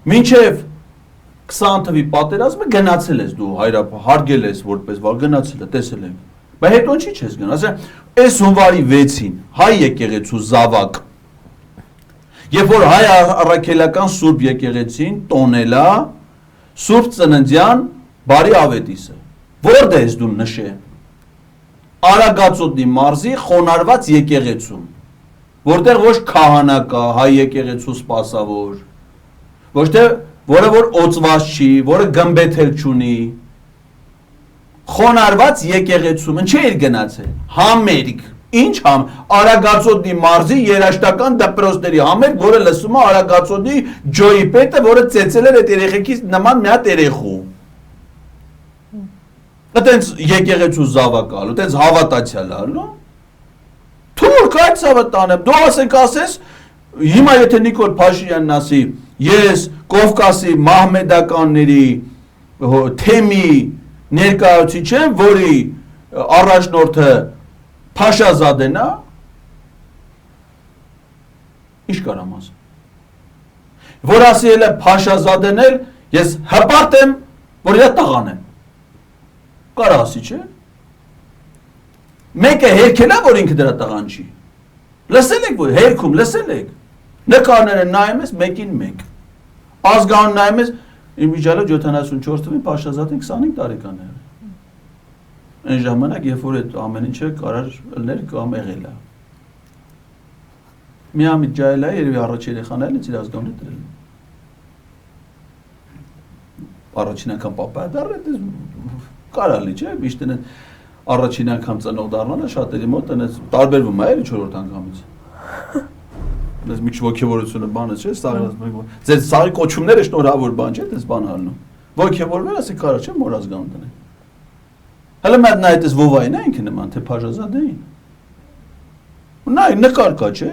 Մինչև 20 թվի պատերազմը գնացել ես դու հարգել ես որպես վար գնացել է տեսել ենք բայց հետո ինչի չես գնա ասեն այս հունվարի 6-ին հայ եկեղեցու զավակ երբ որ հայ առաքելական սուրբ եկեղեցին տոնել է Սուրբ ծննդյան բարի ավետիսը որտե ես դու նշե Արագածոտնի մարզի խոնարհված եկեղեցում որտեղ ոչ քահանա կա հայ եկեղեցու սպասավոր ոչ թե որը որ օծված չի, որը գմբեթել չունի, խոնարհված եկեղեցում, ինչ էր գնացել, համերգ, ինչ Արագածոտնի մարզի երաշտական դպրոցների համերգ, որը լսում է Արագածոտնի ջոյի պետը, որը ծեծել էր այդ երեխեքից նման մի հատ երեխու։ Այտենց եկեղեցու զավակ ալու, այտենց հավատացյալ ալու, թուրք այդ հավատանեմ, դու ասես, հիմա եթե Նիկոլ Փաշինյանն ասի, ես Կովկասի մահմեդականների թեմի ներկայացուցիչ եմ, որի առաջնորդը Փաշազադեն է, ինչ կարամ ասեմ, որ ասել է Փաշազադեն էլ, ես հպարտ եմ, որ իրա տղան եմ, կարա ասի չէ, մեկը հերքել է, որ ինքը դրա տղան չի, լսել եք, որ հերքում լսել եք, նկարները նայում ես մեկին մեկ, ազգանուն նայում ես, իմ իջալը 74 թվին Փաշազադեն 25 տարեկան է, այն ժամանակ, երբ որ այդ ամեն ինչը կարար ըլներ կամ եղել է, մի ամիտ ջայել է, երևի առաջ երեխան էլ ինձ իր ազգանունը դրել, առաջին անգամ պապա է դարել, կարալի չէ, միշտ առաջին անգամ ծնող դառնալը շատերի մոտ տարբերվում է, էլի 4-րդ անգամից Դες մի ոգևորությունը բանը չէ, ձեր սաղի կոչումները շնորհավոր բան չէ, դες բան ալնում։ Ոգևորվել ասի կարա չէ մոր ազգանուն տնեն։ Հələ մատ նայ դες Վովային է ինքը նման թե Փաշազադեին։ Նայ նկար կա չէ։